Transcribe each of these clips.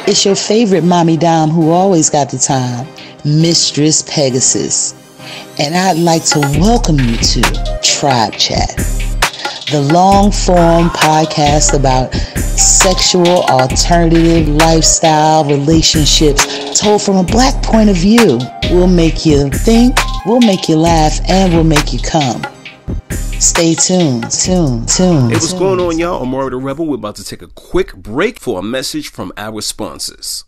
It's your favorite mommy dom who always got the time, Mistress Pegasus. And I'd like to welcome you to Tribe Chat, the long-form podcast about sexual, alternative, lifestyle, relationships, told from a Black point of view. We'll make you think, we'll make you laugh, and we'll make you come. Stay tuned. Hey, what's going on, y'all? I'm Mario the Rebel. We're about to take a quick break for a message from our sponsors.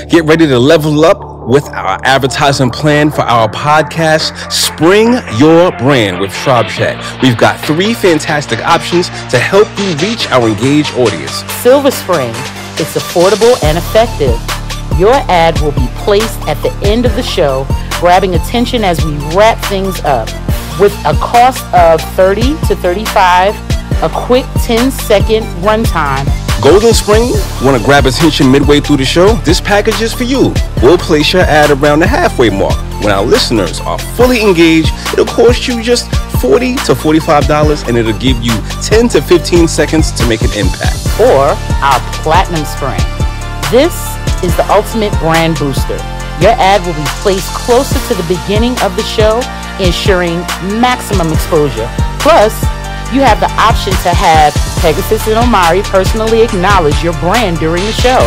Get ready to level up with our advertising plan for our podcast, Spring Your Brand with Tribe Chat. We've got 3 fantastic options to help you reach our engaged audience. Silver Spring. It's affordable and effective. Your ad will be placed at the end of the show, grabbing attention as we wrap things up. With a cost of $30 to $35, a quick 10-second runtime. Golden Spring, want to grab attention midway through the show? This package is for you. We'll place your ad around the halfway mark. When our listeners are fully engaged, it'll cost you just $40 to $45, and it'll give you 10 to 15 seconds to make an impact. Or our Platinum Spring. This is the ultimate brand booster. Your ad will be placed closer to the beginning of the show, ensuring maximum exposure. Plus, you have the option to have Pegasus and Omari personally acknowledge your brand during the show.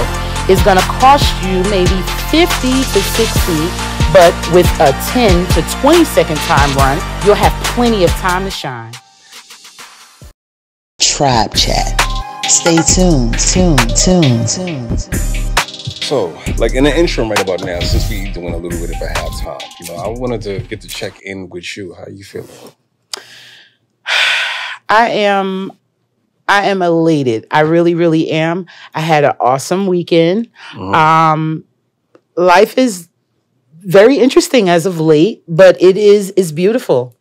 It's going to cost you maybe $50 to $60, but with a 10 to 20 second time run, you'll have plenty of time to shine. Tribe Chat. Stay tuned. So, like in the intro right about now, since we doing a little bit of a halftime, I wanted to get to check in with you. How you feeling? I am elated. I really, really am. I had an awesome weekend. Mm-hmm. Life is very interesting as of late, but it's beautiful.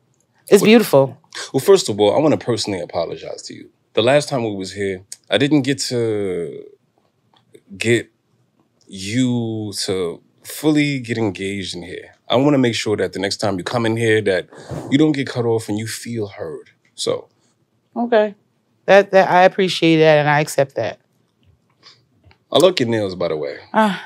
It's beautiful. Well, first of all, I want to personally apologize to you. The last time we was here, I didn't get to get you to fully get engaged in here. I want to make sure that the next time you come in here that you don't get cut off and you feel heard. So, okay, that I appreciate that and I accept that. I like your nails, by the way.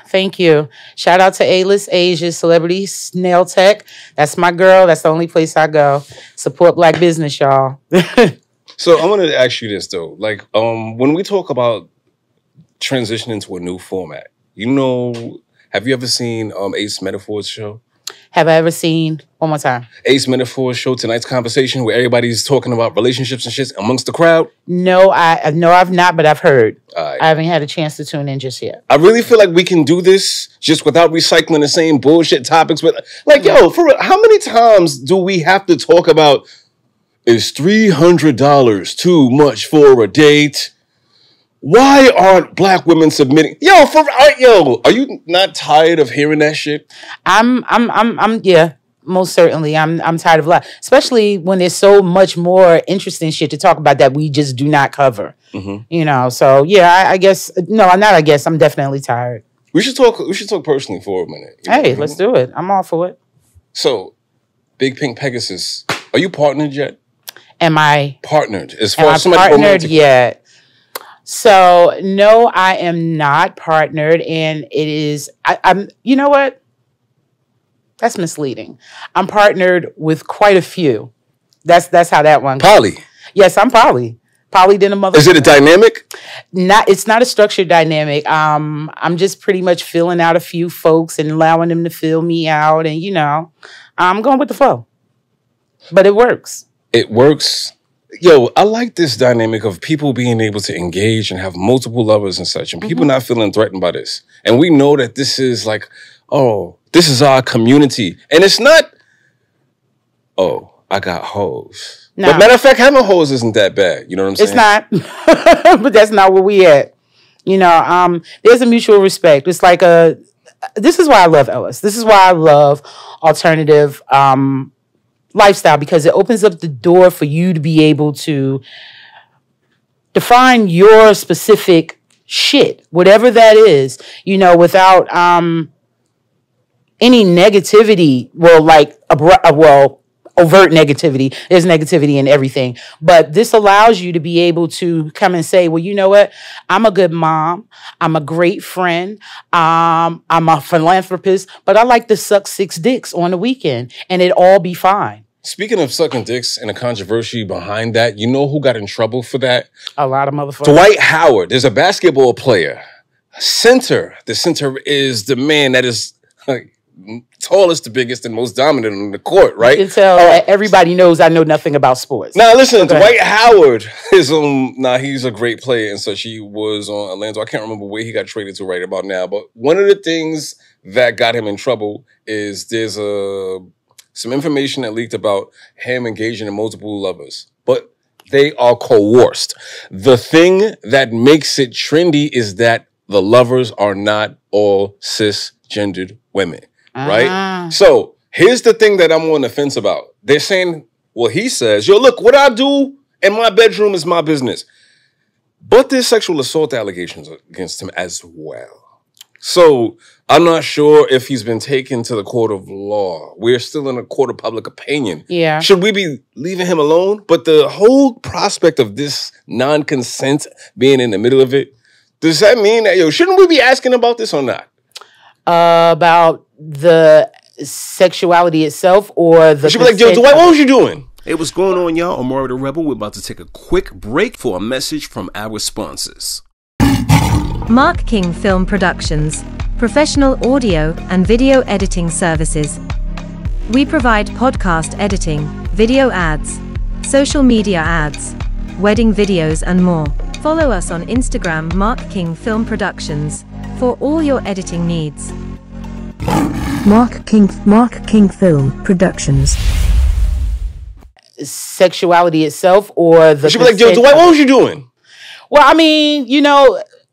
Thank you. Shout out to A-List Asia Celebrity Nail Tech. That's my girl. That's the only place I go. Support Black business, y'all. So I wanted to ask you this though, like when we talk about transitioning to a new format. Have you ever seen Ace Metaphor's show? Have I ever seen, one more time? Ace Metaphor's show, Tonight's Conversation, where everybody's talking about relationships and shit amongst the crowd? No, I've not, but I've heard. I haven't had a chance to tune in just yet. I really feel like we can do this just without recycling the same bullshit topics. But yo, for real, how many times do we have to talk about, is $300 too much for a date? Why aren't Black women submitting? Are you not tired of hearing that shit? Yeah, most certainly. I'm tired of life, especially when there's so much more interesting shit to talk about that we just do not cover. Mm-hmm. So yeah, I guess I'm definitely tired. We should talk personally for a minute. Hey, let's do it. I'm all for it. So, Big Pink Pegasus, are you partnered yet? Am I partnered? As far as somebody partnered romantic yet? So no, I am not partnered, and it is. I'm. You know what? That's misleading. I'm partnered with quite a few. That's how that one goes. Poly. Yes, I'm poly. Poly than a mother. Is it a dynamic? It's not a structured dynamic. I'm just pretty much filling out a few folks and allowing them to fill me out, and I'm going with the flow. But it works. It works. Yo, I like this dynamic of people being able to engage and have multiple lovers and such, and people not feeling threatened by this. And we know that this is like, this is our community. And it's not, I got hoes. No. But matter of fact, having hoes isn't that bad. You know what I'm saying? It's not. But that's not where we at. There's a mutual respect. It's like this is why I love Ellis. This is why I love alternative lifestyle, because it opens up the door for you to be able to define your specific shit, whatever that is, without any negativity. overt negativity. There's negativity in everything. But this allows you to be able to come and say, well, you know what? I'm a good mom. I'm a great friend. I'm a philanthropist, but I like to suck 6 dicks on the weekend and it all be fine. Speaking of sucking dicks and the controversy behind that, you know who got in trouble for that? A lot of motherfuckers. Dwight Howard. There's a basketball player. Center. The center is the man that is tallest, the biggest, and most dominant on the court, right? You can tell that everybody knows I know nothing about sports. Now, listen, Dwight Howard is he's a great player and such. He was on Orlando. I can't remember where he got traded to right about now, but one of the things that got him in trouble is there's some information that leaked about him engaging in multiple lovers, but they are coerced. The thing that makes it trendy is that the lovers are not all cisgendered women, right? So here's the thing that I'm on the fence about. They're saying, well, he says, yo, look, what I do in my bedroom is my business. But there's sexual assault allegations against him as well. So I'm not sure if he's been taken to the court of law. We're still in a court of public opinion. Yeah. Should we be leaving him alone? But the whole prospect of this non-consent being in the middle of it, does that mean that, shouldn't we be asking about this or not? About the sexuality itself or the... You should be like, yo, Dwight, what was you doing? Hey, what's going on, y'all? I'm Mario the Rebel. We're about to take a quick break for a message from our sponsors. Mark King Film Productions, professional audio and video editing services. We provide podcast editing, video ads, social media ads, wedding videos and more. Follow us on Instagram, Mark King Film Productions, for all your editing needs. Mark King Film Productions. Sexuality itself or the... You should be like, yo, Dwight, what was you doing? Well, I mean,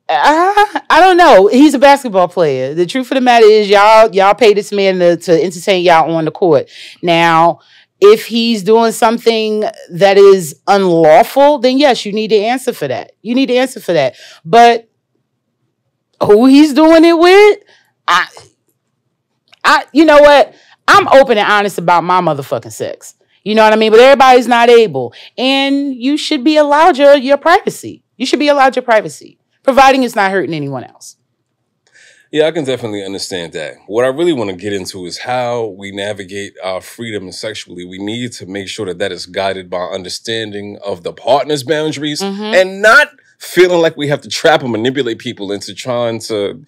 I don't know. He's a basketball player. The truth of the matter is y'all pay this man to entertain y'all on the court. Now, if he's doing something that is unlawful, then yes, you need to answer for that. You need to answer for that. But who he's doing it with, you know what? I'm open and honest about my motherfucking sex. You know what I mean? But everybody's not able. And you should be allowed your privacy. You should be allowed your privacy, providing it's not hurting anyone else. Yeah, I can definitely understand that. What I really want to get into is how we navigate our freedom sexually. We need to make sure that is guided by understanding of the partner's boundaries and not feeling like we have to trap and manipulate people into trying to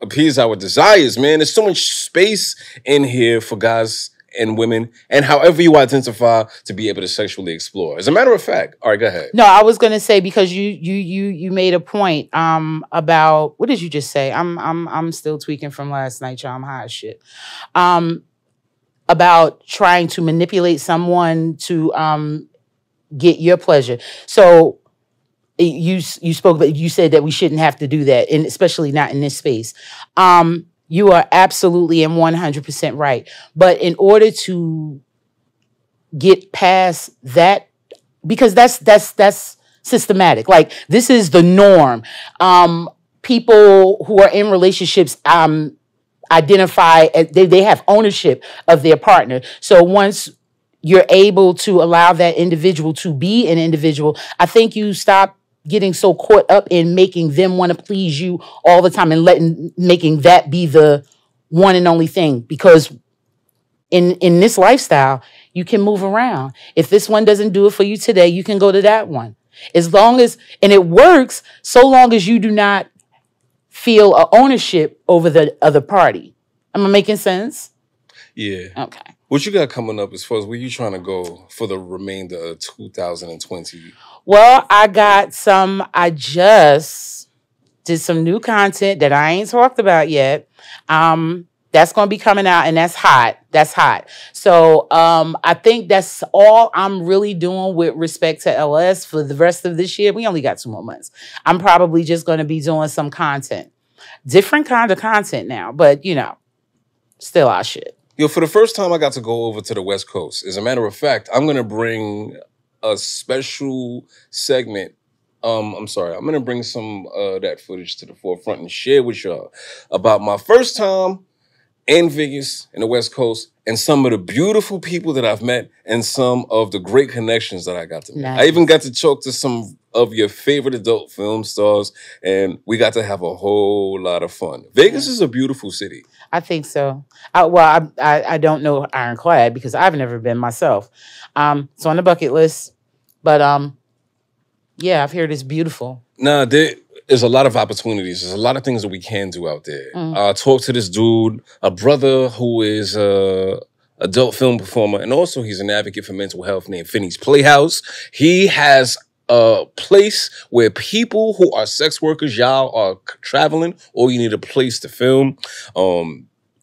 appease our desires, man. There's so much space in here for guys and women, and however you identify to be able to sexually explore. As a matter of fact, all right, go ahead. No, I was gonna say because you made a point about what did you just say? I'm still tweaking from last night, y'all. I'm high as shit. About trying to manipulate someone to get your pleasure. So you spoke, but you said that we shouldn't have to do that, and especially not in this space. You are absolutely and 100% right. But in order to get past that, because that's systematic. Like, this is the norm. People who are in relationships identify, they have ownership of their partner. So once you're able to allow that individual to be an individual, I think you stop getting so caught up in making them want to please you all the time and making that be the one and only thing. Because in this lifestyle, you can move around. If this one doesn't do it for you today, you can go to that one. As long as, and it works so long as you do not feel a ownership over the other party. Am I making sense? Yeah. Okay. What you got coming up as far as where you trying to go for the remainder of 2020? Well, I just did some new content that I ain't talked about yet. That's going to be coming out, and that's hot. That's hot. So I think that's all I'm really doing with respect to LS for the rest of this year. We only got 2 more months. I'm probably just going to be doing some content. Different kind of content now, but, still our shit. Yo, for the first time, I got to go over to the West Coast. As a matter of fact, I'm going to bring a special segment. I'm going to bring some that footage to the forefront and share with y'all about my first time in Vegas and the West Coast, and some of the beautiful people that I've met, and some of the great connections that I got to make. Nice. I even got to talk to some of your favorite adult film stars, and we got to have a whole lot of fun. Vegas is a beautiful city. I think so. I don't know Ironclad because I've never been myself. It's on the bucket list, but yeah, I've heard it's beautiful. Nah, there is a lot of opportunities. There's a lot of things that we can do out there. I talked to this dude, a brother who is a adult film performer, and also he's an advocate for mental health named Finney's Playhouse. He has a place where people who are sex workers, y'all are traveling, or you need a place to film.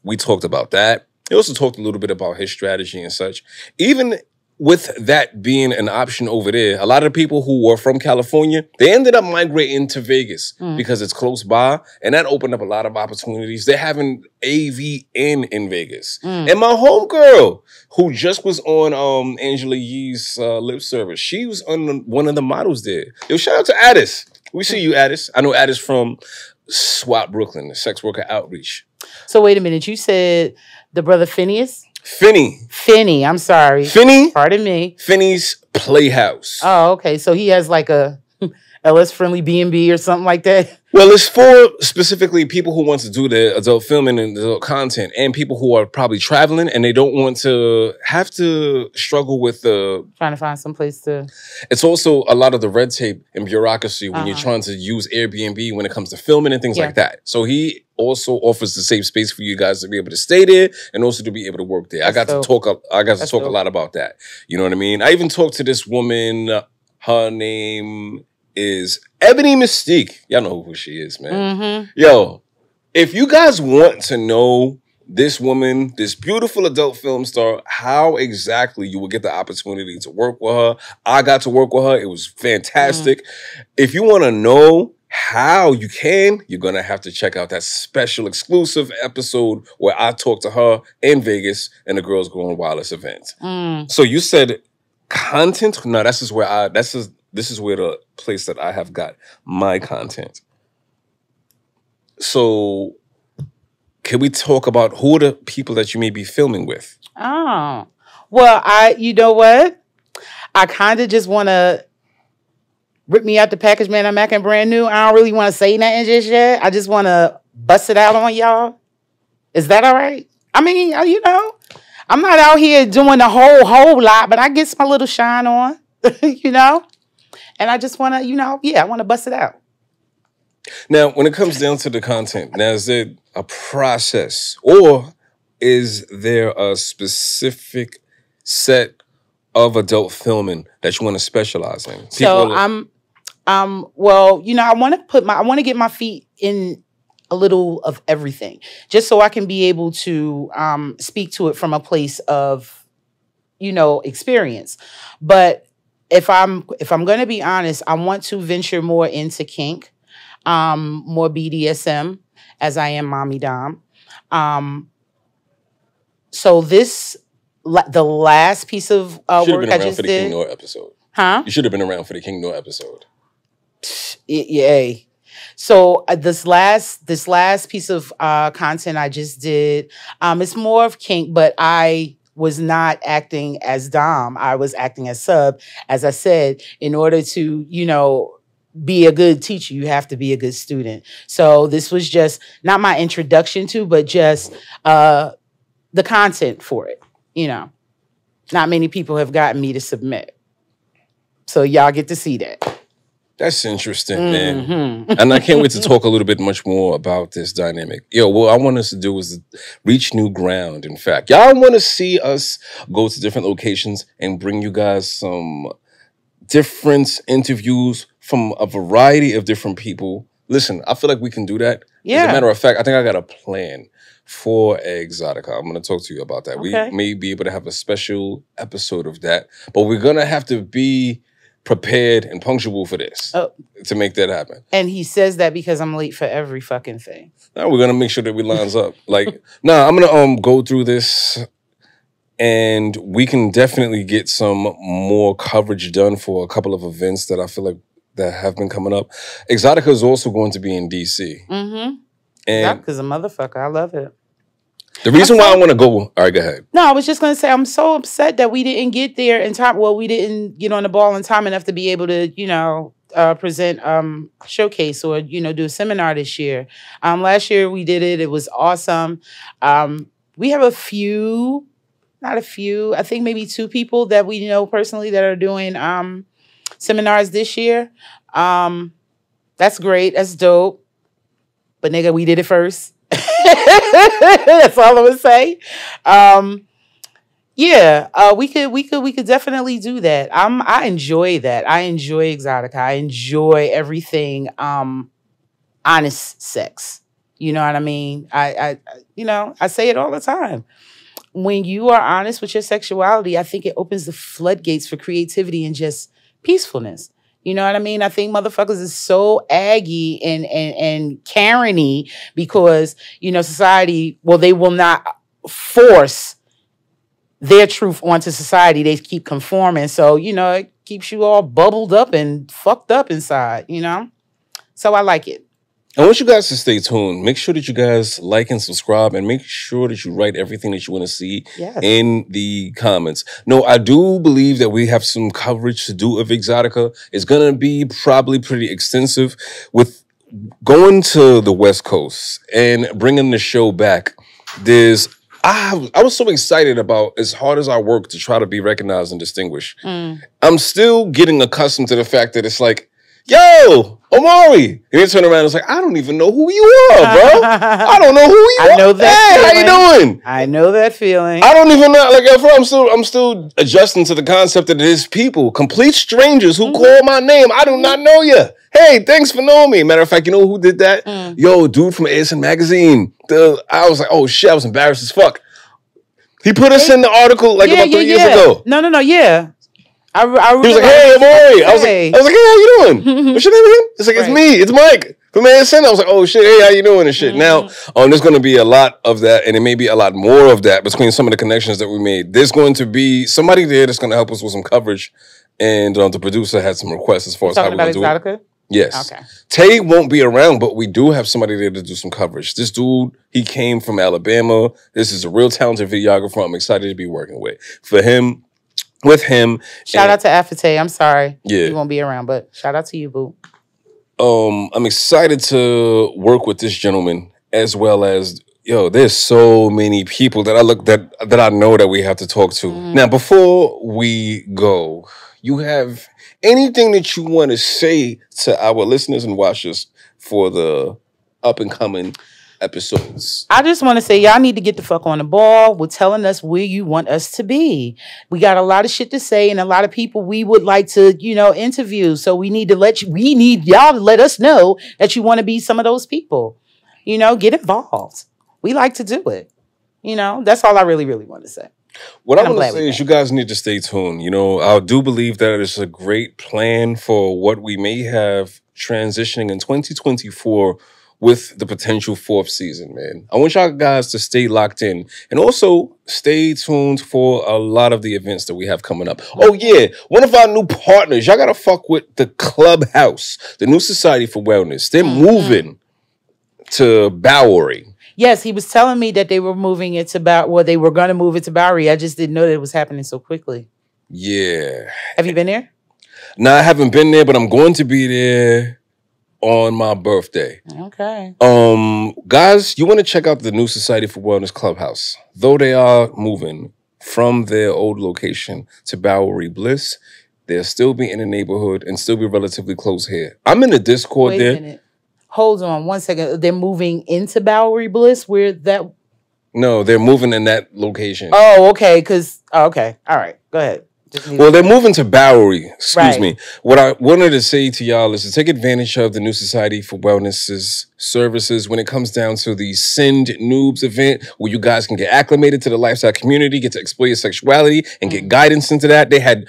We talked about that. He also talked a little bit about his strategy and such. Even with that being an option over there, a lot of people who were from California, they ended up migrating to Vegas because it's close by, and that opened up a lot of opportunities. They're having AVN in Vegas. And my homegirl, who just was on Angela Yee's lip service, she was on one of the models there. Yo, shout out to Addis. We see you, Addis. I know Addis from SWAT Brooklyn, the Sex Worker Outreach. So wait a minute. You said the brother Phineas? Finney, I'm sorry. Finney? Pardon me. Finney's Playhouse. Oh, okay. So he has like a LS-friendly B&B or something like that? Well, it's for specifically people who want to do the adult filming and adult content, and people who are probably traveling and they don't want to have to struggle with the... Trying to find some place to... It's also a lot of the red tape and bureaucracy when you're trying to use Airbnb when it comes to filming and things like that. So he also offers the safe space for you guys to be able to stay there and also to be able to work there. I got to talk a lot about that. You know what I mean? I even talked to this woman. Her name is Ebony Mystique. Y'all know who she is, man. Yo, if you guys want to know this woman, this beautiful adult film star, how exactly you will get the opportunity to work with her, I got to work with her. It was fantastic. If you want to know how you can, you're going to have to check out that special exclusive episode where I talked to her in Vegas and the Girls Going Wireless event. So you said content? No, this is where the place that I have got my content. So can we talk about who are the people that you may be filming with? Oh, well, you know what? I kind of just want to rip me out the package, man. I'm acting brand new. I don't really want to say nothing just yet. I just want to bust it out on y'all. Is that all right? I mean, you know, I'm not out here doing a whole lot, but I get my little shine on, you know? And I just want to, you know, I want to bust it out. Now, when it comes down to the content, now is there a process or is there a specific set of adult filming that you want to specialize in? Well, you know, I want to get my feet in a little of everything, just so I can be able to speak to it from a place of, you know, experience. But if I'm going to be honest, I want to venture more into kink, more BDSM, as I am mommy dom. So the last piece of work I just did. You should have been around for the King Noir episode. Huh? You should have been around for the King Noir episode. Yay. So this last piece of content I just did, it's more of kink, but I was not acting as dom. I was acting as sub. As I said, in order to, you know, be a good teacher, you have to be a good student. So this was just not my introduction to, but just the content for it. You know, not many people have gotten me to submit. So y'all get to see that. That's interesting, man. And I can't wait to talk a little bit much more about this dynamic. Yo, what I want us to do is reach new ground, in fact. Y'all want to see us go to different locations and bring you guys some different interviews from a variety of different people. Listen, I feel like we can do that. Yeah. As a matter of fact, I think I got a plan for Exotica. I'm going to talk to you about that. Okay. We may be able to have a special episode of that, but we're going to have to be prepared and punctual for this to make that happen. And he says that because I'm late for every fucking thing. Now we're gonna make sure that we lines up. Like, I'm gonna go through this, and we can definitely get some more coverage done for a couple of events that I feel like that have been coming up. Exotica is also going to be in DC. And Exotica's a motherfucker. I love it. The reason why I want to go. All right, go ahead. No, I was just going to say, I'm so upset that we didn't get there in time. Well, we didn't get on the ball in time enough to be able to, present showcase or, do a seminar this year. Last year we did it. It was awesome. We have not a few, I think maybe 2 people that we know personally that are doing seminars this year. That's great. That's dope. But nigga, we did it first. That's all I'm gonna say. We could definitely do that. I enjoy that. I enjoy Exotica. I enjoy everything honest sex. You know what I mean? I say it all the time. When you are honest with your sexuality, I think it opens the floodgates for creativity and just peacefulness. You know what I mean? I think motherfuckers is so aggy and Karen-y because, society, they will not force their truth onto society. They keep conforming. So, it keeps you all bubbled up and fucked up inside, So I like it. I want you guys to stay tuned. Make sure that you guys like and subscribe and make sure that you write everything that you want to see in the comments. No, I do believe that we have some coverage to do of Exotica. It's going to be probably pretty extensive with going to the West Coast and bringing the show back. I was so excited about as hard as I work to try to be recognized and distinguished. I'm still getting accustomed to the fact that it's like, yo, Omari. And he turned around and was like, I don't even know who you are, bro. I don't know who you are. I know that feeling. How you doing? I know that feeling. I don't even know. Like, I'm still adjusting to the concept that it is people, complete strangers who call my name. I do not know you. Hey, thanks for knowing me. Matter of fact, you know who did that? Yo, dude from ASN Magazine. I was like, oh shit, I was embarrassed as fuck. He put us in the article about 3 years ago. No, yeah. He was like, hey, Amori. I was like, hey, how you doing? What's your name again? It's like, it's me. It's Mike from ASN. I was like, oh shit, hey, how you doing and shit. Now, there's going to be a lot of that, and it may be a lot more of that between some of the connections that we made. There's going to be somebody there that's going to help us with some coverage, and the producer had some requests as far as how we're going to do it. Yes. Okay. Tay won't be around, but we do have somebody there to do some coverage. This dude, he came from Alabama. This is a real talented videographer I'm excited to be working with. With him. Shout out to Afate. I'm sorry. Yeah. He won't be around, but shout out to you, boo. I'm excited to work with this gentleman as well as, there's so many people that I know that we have to talk to. Now, before we go, you have anything that you want to say to our listeners and watchers for the up and coming episodes? I just want to say y'all need to get the fuck on the ball with telling us where you want us to be. We got a lot of shit to say and a lot of people we would like to, interview. So we need y'all to let us know that you want to be some of those people. Get involved. We like to do it. That's all I really, really want to say. What I want to say is you guys need to stay tuned. I do believe that it's a great plan for what we may have transitioning in 2024 with the potential 4th season, man. I want y'all guys to stay locked in and also stay tuned for a lot of the events that we have coming up. Oh, yeah. One of our new partners, y'all got to fuck with the Clubhouse, the New Society for Wellness. They're moving to Bowery. Yes, he was telling me that they were moving it to they were going to move it to Bowery. I just didn't know that it was happening so quickly. Yeah. Have you been there? No, I haven't been there, but I'm going to be there on my birthday. Okay. Guys, you want to check out the New Society for Wellness Clubhouse. Though they are moving from their old location to Bowery Bliss, they'll still be in the neighborhood and still be relatively close here. I'm in the Discord there. Wait a minute. Hold on 1 second. They're moving into Bowery Bliss? No, they're moving in that location. Oh, okay. Okay. All right. Go ahead. Well, they're moving to Bowery. Excuse me. What I wanted to say to y'all is to take advantage of the New Society for Wellness's services when it comes down to the Send Noobs event, where you guys can get acclimated to the lifestyle community, get to explore your sexuality, and get guidance into that. They had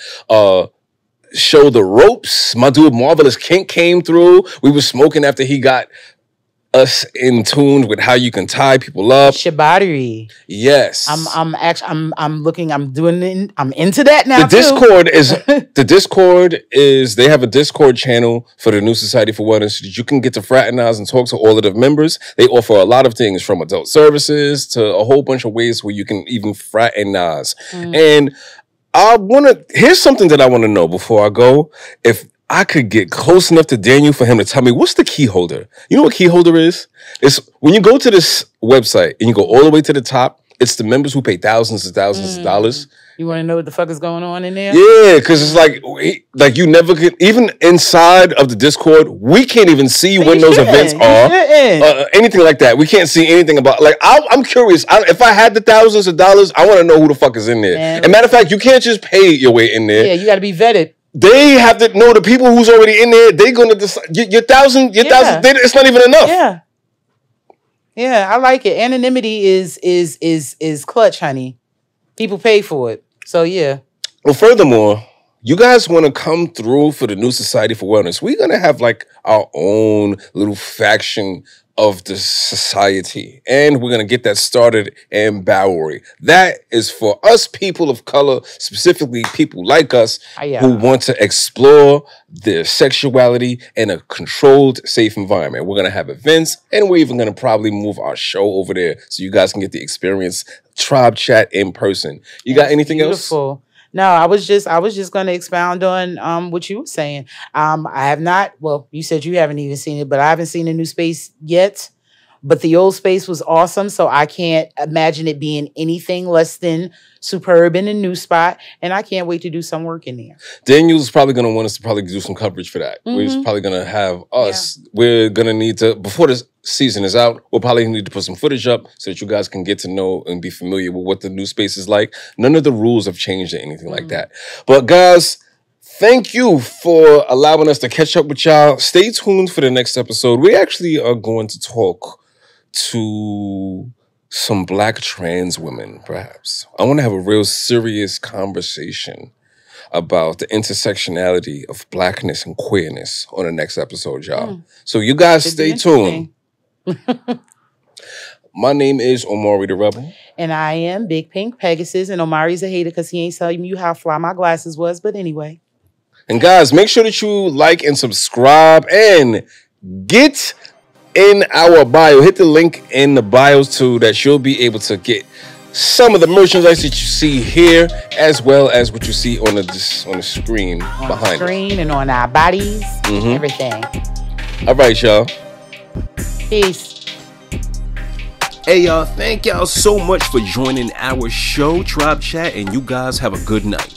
Show the Ropes. My dude Marvelous Kink came through. We were smoking after he got us in tune with how you can tie people up. Shibari. Yes. I'm into that now. The Discord is they have a Discord channel for the New Society for Wellness that you can get to fraternize and talk to all of the members. They offer a lot of things from adult services to a whole bunch of ways where you can even fraternize. And here's something that I want to know before I go. If I could get close enough to Daniel for him to tell me what's the key holder. You know what key holder is? It's when you go to this website and you go all the way to the top, it's the members who pay thousands and thousands of dollars. You want to know what the fuck is going on in there? Yeah, because it's like you never get, even inside of the Discord, we can't even see when those events are. Anything like that. We can't see anything about, like, I'm curious. If I had the thousands of dollars, I want to know who the fuck is in there. And matter of fact, you can't just pay your way in there. Yeah, you got to be vetted. They have to know the people who's already in there. They're gonna decide your thousand. It's not even enough. Yeah, I like it. Anonymity is clutch, honey. People pay for it, so yeah. Well, furthermore, you guys want to come through for the New Society for Wellness. We're gonna have like our own little faction of the society, and we're going to get that started in Bowery. That is for us people of color, specifically people like us who want to explore their sexuality in a controlled, safe environment. We're going to have events, and we're even going to probably move our show over there so you guys can get the experience Tribe Chat in person. You got anything else? No, I was just going to expound on what you were saying. I have not. Well, you said you haven't even seen it, but I haven't seen the new space yet. But the old space was awesome, so I can't imagine it being anything less than superb in a new spot. And I can't wait to do some work in there. Daniel's probably going to want us to probably do some coverage for that. We're probably going to have us. Yeah. We're going to need to, before this season is out, we'll probably need to put some footage up so that you guys can get to know and be familiar with what the new space is like. None of the rules have changed or anything like that. But guys, thank you for allowing us to catch up with y'all. Stay tuned for the next episode. We actually are going to talk to some Black trans women, perhaps. I want to have a real serious conversation about the intersectionality of Blackness and queerness on the next episode, y'all. So you guys stay tuned. My name is Omari the Rebel. And I am Big Pink Pegasus. And Omari's a hater because he ain't telling you how fly my glasses was. But anyway. And guys, make sure that you like and subscribe and get in our bio. Hit the link in the bios too that you'll be able to get some of the merchandise that you see here, as well as what you see on the screen behind the screen and on our bodies, everything. All right, y'all. Peace. Hey, y'all, thank y'all so much for joining our show, Tribe Chat, and you guys have a good night.